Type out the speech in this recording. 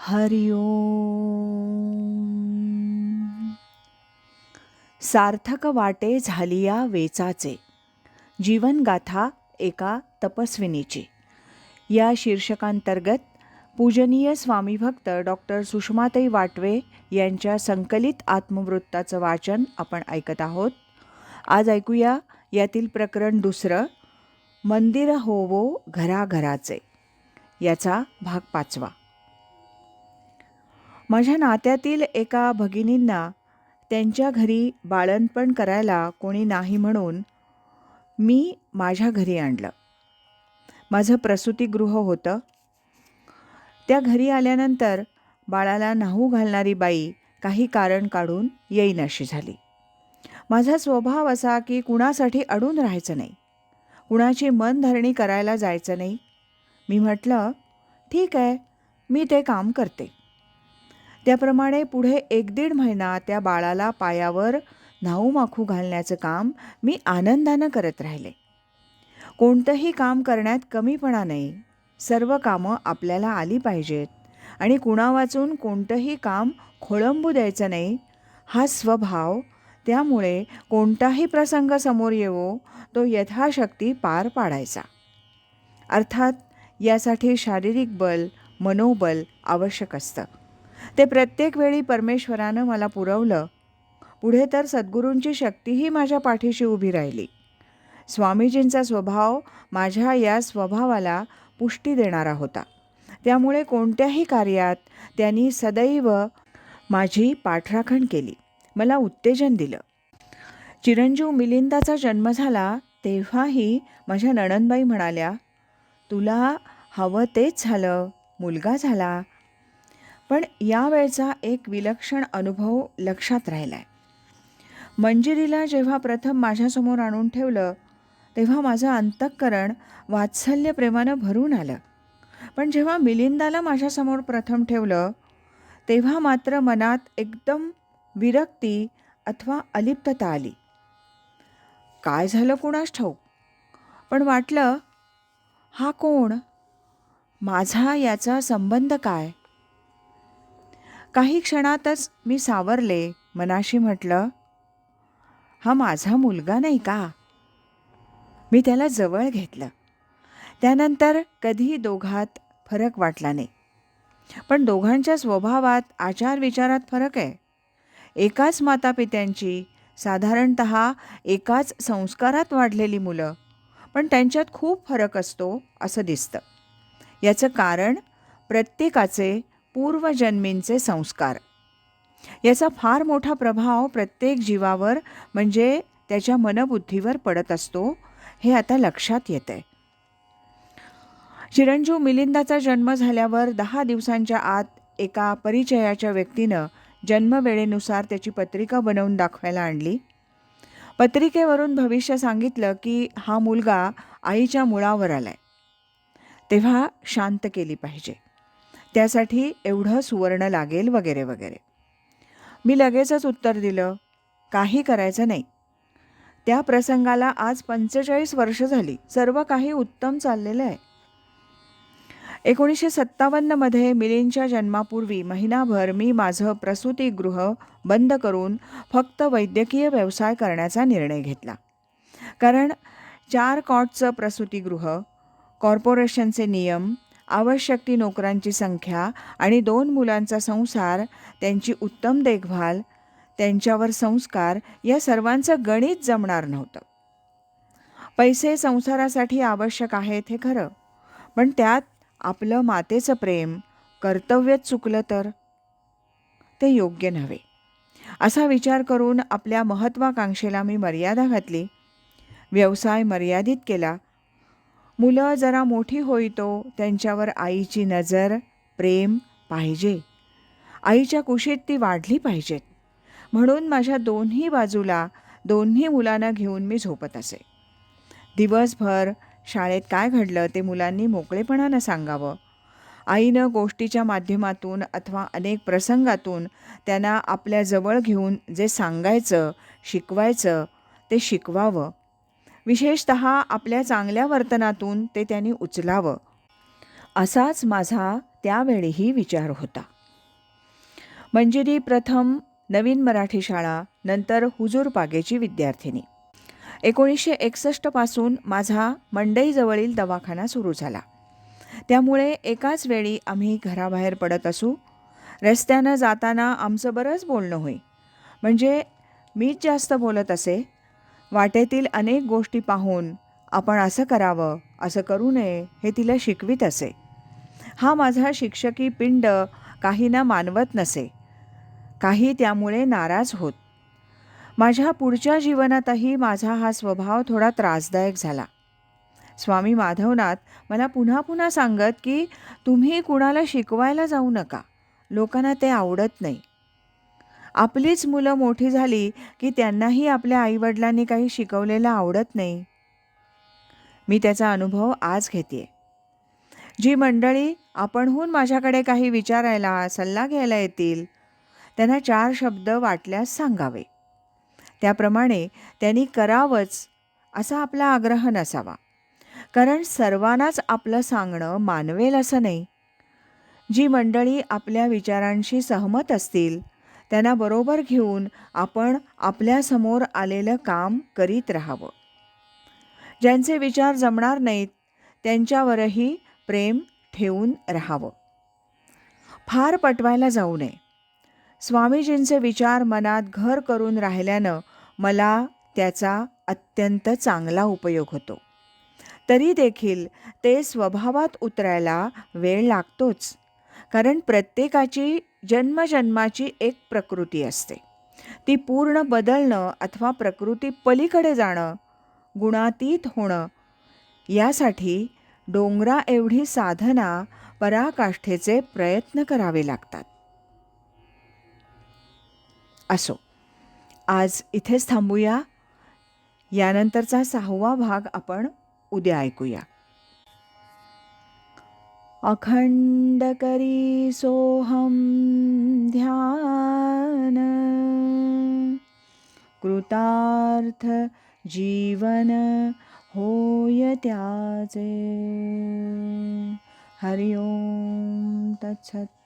हरि ओम. सार्थक वाटे झालिया वेचाचे, जीवनगाथा एका तपस्विनीची. या शीर्षकांतर्गत पूजनीय स्वामीभक्त डॉक्टर सुषमाताई वाटवे यांच्या संकलित आत्मवृत्ताचं वाचन आपण ऐकत आहोत. आज ऐकूया यातील प्रकरण 2, मंदिर होवो घराघराचे, याचा भाग 5. माझ्या नात्यातील एका भगिनींना त्यांच्या घरी बाळंतपण करायला कोणी नाही म्हणून मी माझ्या घरी आणलं. माझं प्रसूतिगृह होतं. त्या घरी आल्यानंतर बाळाला न्हाऊ घालणारी बाई काही कारण काढून येईनाशी झाली. माझा स्वभाव असा की कुणासाठी अडून राहायचं नाही, कुणाची मनधरणी करायला जायचं नाही. मी म्हटलं, ठीक आहे, मी ते काम करते. त्याप्रमाणे पुढे 1-1.5 महिना त्या बाळाला पायावर न्हाऊ माखू घालण्याचं काम मी आनंदानं करत राहिले. कोणतंही काम करण्यात कमीपणा नाही. सर्व कामं आपल्याला आली पाहिजेत आणि कुणावाचून कोणतंही काम खोळंबू द्यायचं नाही, हा स्वभाव. त्यामुळे कोणताही प्रसंग समोर येवो तो यथाशक्ती पार पाडायचा. अर्थात यासाठी शारीरिक बल, मनोबल आवश्यक असतं. ते प्रत्येक वेळी परमेश्वरानं मला पुरवलं. पुढे तर सद्गुरूंची शक्तीही माझ्या पाठीशी उभी राहिली. स्वामीजींचा स्वभाव माझ्या या स्वभावाला पुष्टी देणारा होता. त्यामुळे कोणत्याही कार्यात त्यांनी सदैव माझी पाठराखण केली, मला उत्तेजन दिलं. चिरंजीव मिलिंदाचा जन्म झाला तेव्हाही माझ्या नणंदबाई म्हणाल्या, तुला हवं तेच झालं, मुलगा झाला. पण यावेळचा एक विलक्षण अनुभव लक्षात राहिला आहे. मंजिरीला जेव्हा प्रथम माझ्यासमोर आणून ठेवलं तेव्हा माझं अंतःकरण वात्सल्य प्रेमानं भरून आलं. पण जेव्हा मिलिंदाला माझ्यासमोर प्रथम ठेवलं तेव्हा मात्र मनात एकदम विरक्ती अथवा अलिप्तता आली. काय झालं कुणास ठाऊक, पण वाटलं, हा कोण, माझा याचा संबंध काय. काही क्षणातच मी सावरले. मनाशी म्हटलं, हा माझा मुलगा नाही का. मी त्याला जवळ घेतलं. त्यानंतर कधीही दोघात फरक वाटला नाही. पण दोघांच्या स्वभावात, आचारविचारात फरक आहे. एकाच मातापित्यांची, साधारणतः एकाच संस्कारात वाढलेली मुलं, पण त्यांच्यात खूप फरक असतो असं दिसतं. याचं कारण प्रत्येकाचे पूर्वजन्मींचे संस्कार. याचा फार मोठा प्रभाव प्रत्येक जीवावर म्हणजे त्याच्या मनबुद्धीवर पडत असतो, हे आता लक्षात येतंय. चिरंजीव मिलिंदाचा जन्म झाल्यावर 10 दिवसांच्या आत एका परिचयाच्या व्यक्तीनं जन्मवेळेनुसार त्याची पत्रिका बनवून दाखवायला आणली. पत्रिकेवरून भविष्य सांगितलं की हा मुलगा आईच्या मुळावर आलाय, तेव्हा शांत केली पाहिजे, त्यासाठी एवढं सुवर्ण लागेल वगैरे वगैरे. मी लगेचच उत्तर दिलं, काही करायचं नाही. त्या प्रसंगाला आज 45 वर्ष झाली. सर्व काही उत्तम चाललेलं आहे. 1957 मिलिंदच्या जन्मापूर्वी महिनाभर मी माझं प्रसूतिगृह बंद करून फक्त वैद्यकीय व्यवसाय करण्याचा निर्णय घेतला. कारण 4 कॉटचं प्रसूतिगृह, कॉर्पोरेशनचे नियम, आवश्यक ती नोकरांची संख्या आणि 2 मुलांचा संसार, त्यांची उत्तम देखभाल, त्यांच्यावर संस्कार, या सर्वांचं गणित जमणार नव्हतं. पैसे संसारासाठी आवश्यक आहेत हे खरं, पण त्यात आपलं मातेचं प्रेम, कर्तव्यच चुकलं तर ते योग्य नव्हे. असा विचार करून आपल्या महत्त्वाकांक्षेला मी मर्यादा घातली. व्यवसाय मर्यादित केला. मुलं जरा मोठी होईतो त्यांच्यावर आईची नजर, प्रेम पाहिजे. आईच्या कुशीत ती वाढली पाहिजेत. म्हणून माझ्या दोन्ही बाजूला 2 मुलांना घेऊन मी झोपत असे. दिवसभर शाळेत काय घडलं ते मुलांनी मोकळेपणानं सांगावं. आईनं गोष्टीच्या माध्यमातून अथवा अनेक प्रसंगातून त्यांना आपल्या जवळ घेऊन जे सांगायचं, शिकवायचं ते शिकवावं. विशेषतः आपल्या चांगल्या वर्तनातून ते त्यांनी उचलावं. असाच माझा त्यावेळीही विचार होता. मंजिरी प्रथम नवीन मराठी शाळा, नंतर हुजूर पागेची विद्यार्थिनी. 1961 पासून माझा मंडईजवळील दवाखाना सुरू झाला. त्यामुळे एकाच वेळी आम्ही घराबाहेर पडत असू. रस्त्यानं जाताना आमचं बरंच बोलणं होई. म्हणजे मीच जास्त बोलत असे. वाटेतील अनेक गोष्टी पाहून आपण असं करावं, असं करू नये हे तिला शिकवीत असे. हा माझा शिक्षकी पिंड काहींना मानवत नसे, काही त्यामुळे नाराज होत. माझ्या पुढच्या जीवनातही माझा हा स्वभाव थोडा त्रासदायक झाला. स्वामी माधवनाथ मला पुन्हा पुन्हा सांगत की तुम्ही कुणाला शिकवायला जाऊ नका, लोकांना ते आवडत नाही. आपलीच मुलं मोठी झाली की त्यांनाही आपल्या आईवडिलांनी काही शिकवलेलं आवडत नाही. मी त्याचा अनुभव आज घेते. जी मंडळी आपणहून माझ्याकडे काही विचारायला, सल्ला घ्यायला येतील, त्यांना 4 शब्द वाटल्यास सांगावे. त्याप्रमाणे त्यांनी करावंच असा आपला आग्रह नसावा. कारण सर्वांनाच आपलं सांगणं मानवेल असं नाही. जी मंडळी आपल्या विचारांशी सहमत असतील त्यांना बरोबर घेऊन आपण आपल्यासमोर आलेलं काम करीत राहावं. ज्यांचे विचार जमणार नाहीत त्यांच्यावरही प्रेम ठेवून राहावं. फार पटवायला जाऊ नये. स्वामीजींचे विचार मनात घर करून राहिल्यानं मला त्याचा अत्यंत चांगला उपयोग होतो. तरी देखील ते स्वभावात उतरायला वेळ लागतोच. कारण प्रत्येकाची जन्मजन्माची एक प्रकृती असते. ती पूर्ण बदलणं अथवा प्रकृती पलीकडे जाणं, गुणातीत होणं, यासाठी डोंगरा एवढी साधना, पराकाष्ठेचे प्रयत्न करावे लागतात. असो, आज इथेच थांबूया. यानंतरचा 6वा भाग आपण उद्या ऐकूया. अखंड करी सोहम ध्यान, कृतार्थ जीवन होय त्याचे. हरि ओम तत्सत.